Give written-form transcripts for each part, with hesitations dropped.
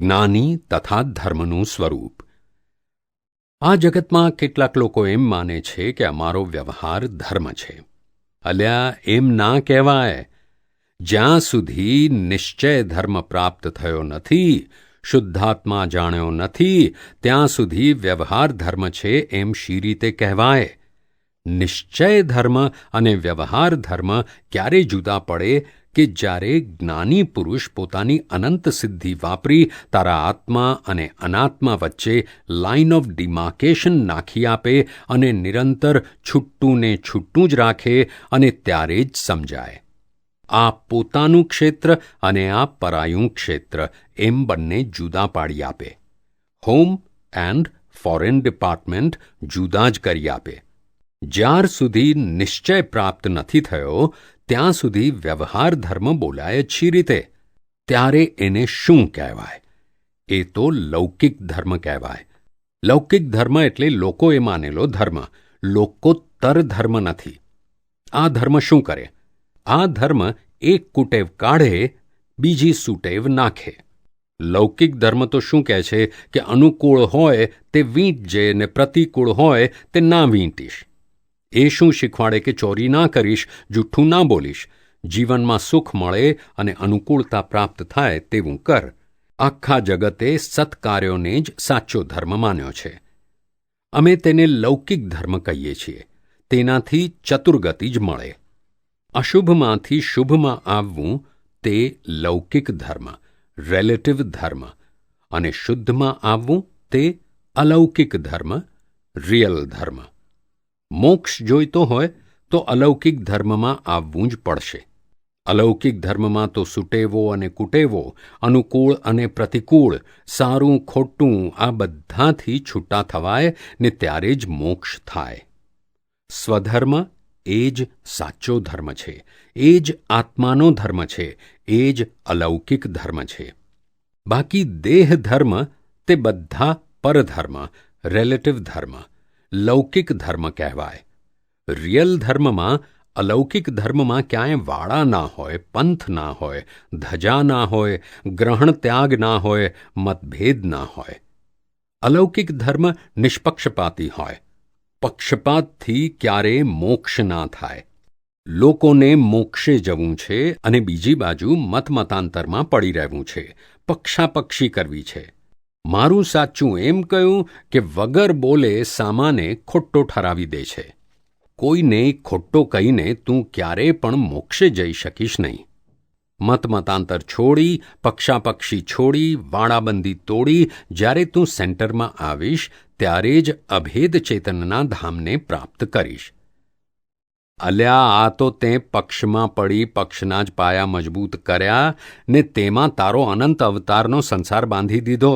જ્ઞાની તથા ધર્મનું સ્વરૂપ. આ જગતમાં કેટલાક લોકો એમ માને છે કે અમારો વ્યવહાર ધર્મ છે. અલ્યા, એમ ના કહેવાય. જ્યાં સુધી નિશ્ચય ધર્મ પ્રાપ્ત થયો નથી, શુદ્ધાત્મા જાણ્યો નથી, ત્યાં સુધી વ્યવહાર ધર્મ છે એમ શી રીતે કહેવાય? નિશ્ચય ધર્મ અને વ્યવહાર ધર્મ ક્યારે જુદા પડે કે જ્યારે જ્ઞાની પુરુષ પોતાની અનંત સિદ્ધિ વાપરી તારા આત્મા અને અનાત્મા વચ્ચે લાઇન ઓફ ડિમાર્કેશન નાખી આપે અને નિરંતર છૂટું ને છૂટું જ રાખે, અને ત્યારે જ સમજાય. આ પોતાનું ક્ષેત્ર અને આ પરાયું ક્ષેત્ર એમ બંને જુદા પાડી આપે. હોમ એન્ડ ફોરેન ડિપાર્ટમેન્ટ જુદા જ કરી આપે. જ્યાર સુધી નિશ્ચય પ્રાપ્ત નથી થયો ત્યાં સુધી વ્યવહાર ધર્મ બોલાય શી રીતે? ત્યારે એને શું કહેવાય? એ તો લૌકિક ધર્મ કહેવાય. લૌકિક ધર્મ એટલે લોકોએ માનેલો ધર્મ, લોકોત્તર ધર્મ નથી. આ ધર્મ શું કરે? આ ધર્મ એક કુટેવ કાઢે, બીજી સુટેવ નાખે. લૌકિક ધર્મ તો શું કહે છે કે અનુકૂળ હોય તે વીંટજે ને પ્રતિકૂળ હોય તે ના વીંટીશ. એ શું શીખવાડે કે ચોરી ના કરીશ, જૂઠ્ઠું ના બોલીશ, જીવનમાં સુખ મળે અને અનુકૂળતા પ્રાપ્ત થાય તેવું કર. આખા જગતે સત્કાર્યોને જ સાચો ધર્મ માન્યો છે. અમે તેને લૌકિક ધર્મ કહીએ છીએ. તેનાથી ચતુર્ગતિ જ મળે. અશુભમાંથી શુભમાં આવવું તે લૌકિક ધર્મ, રિલેટિવ ધર્મ, અને શુદ્ધમાં આવવું તે અલૌકિક ધર્મ, રિયલ ધર્મ. મોક્ષ જોઈતો હોય તો અલૌકિક ધર્મમાં આવવું જ પડશે. અલૌકિક ધર્મમાં તો સુટેવો અને કુટેવો, અનુકૂળ અને પ્રતિકૂળ, સારું ખોટું આ બધાથી છૂટા થવાય ને ત્યારે જ મોક્ષ થાય. સ્વધર્મ એ જ સાચો ધર્મ છે, એ જ આત્માનો ધર્મ છે, એ જ અલૌકિક ધર્મ છે. બાકી દેહ ધર્મ તે બધા પરધર્મ, રિલેટિવ ધર્મ, લૌકિક ધર્મ કહેવાય. રિયલ ધર્મમાં, અલૌકિક ધર્મમાં ક્યાંય વાળા ના હોય, પંથ ના હોય, ધજા ના હોય, ગ્રહણ ત્યાગ ના હોય, મતભેદ ના હોય. અલૌકિક ધર્મ નિષ્પક્ષપાતી હોય. પક્ષપાતથી ક્યારેય મોક્ષ ના થાય. લોકોને મોક્ષે જવું છે અને બીજી બાજુ મતમતાંતરમાં પડી રહેવું છે, પક્ષાપક્ષી કરવી છે. મારું સાચું એમ કહ્યું કે વગર બોલે સામાને ખોટો ઠરાવી દે છે. કોઈને ખોટો કહીને તું ક્યારેય પણ મોક્ષે જઈ શકીશ નહીં. મતમતાંતર છોડી, પક્ષાપક્ષી છોડી, વાડાબંધી તોડી જ્યારે તું સેન્ટરમાં આવીશ ત્યારે જ અભેદ ચેતનના ધામને પ્રાપ્ત કરીશ. અલ્યા, આ તો તે પક્ષમાં પડી પક્ષના જ પાયા મજબૂત કર્યા ને તેમાં તારો અનંત અવતારનો સંસાર બાંધી દીધો.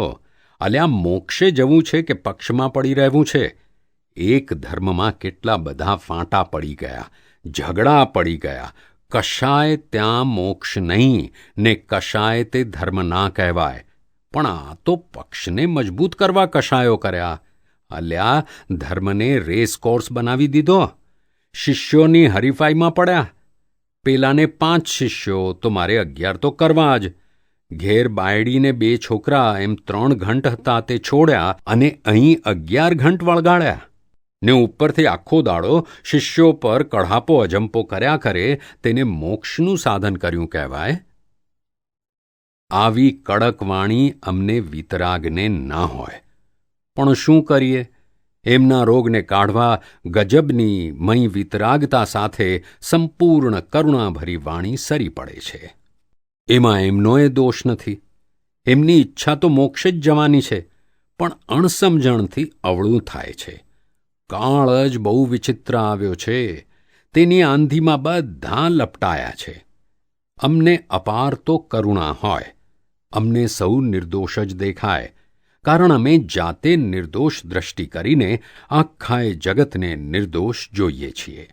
અલ્યા, મોક્ષે જવું છે કે પક્ષમાં પડી રહેવું છે? એક ધર્મમાં કેટલા બધા ફાંટા પડી ગયા, ઝઘડા પડી ગયા. કશાય ત્યાં મોક્ષ નહીં ને કશાય તે ધર્મ ના કહેવાય. પણ આ તો પક્ષને મજબૂત કરવા કશાયો કર્યા. અલ્યા, ધર્મને રેસ કોર્સ બનાવી દીધો. શિષ્યોની હરીફાઈમાં પડ્યા. પેલાને 5 શિષ્યો તો મારે 11 તો કરવા જ. ઘેર બાયડીને 2 છોકરા એમ 3 ઘંટ હતા તે છોડ્યા અને અહીં 11 ઘંટ વળગાડ્યા. ને ઉપરથી આખો દાડો શિષ્યો પર કઢાપો અજંપો કર્યા કરે તેને મોક્ષનું સાધન કર્યું કહેવાય? આવી કડક વાણી અમને વિતરાગને ના હોય. પણ શું કરીએ? એમના રોગને કાઢવા ગજબની મય વિતરાગતા સાથે સંપૂર્ણ કરુણાભરી વાણી સરી પડે છે. એમાં એમનોય દોષ નથી. એમની ઈચ્છા તો મોક્ષ જ જવાની છે, પણ અણસમજણથી અવળું થાય છે. કાળ જ બહુ વિચિત્ર આવ્યો છે. તેની આંધીમાં બધા લપટાયા છે. અમને અપાર તો કરુણા હોય. અમને સૌ નિર્દોષ જ દેખાય, કારણ અમે જાતે નિર્દોષ દ્રષ્ટિ કરીને આખાય જગતને નિર્દોષ જોઈએ છીએ.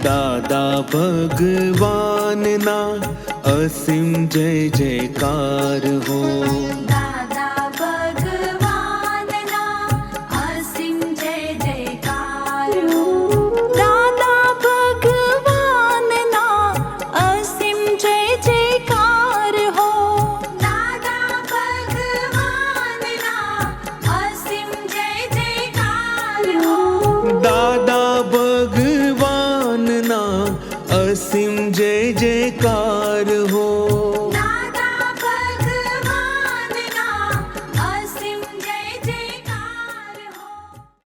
દાદા ભગવાનના અસીમ જય જયકાર હો. દાદા ભગવાનના અસીમ જય જયકાર હો. દાદા ભગવાનના અસીમ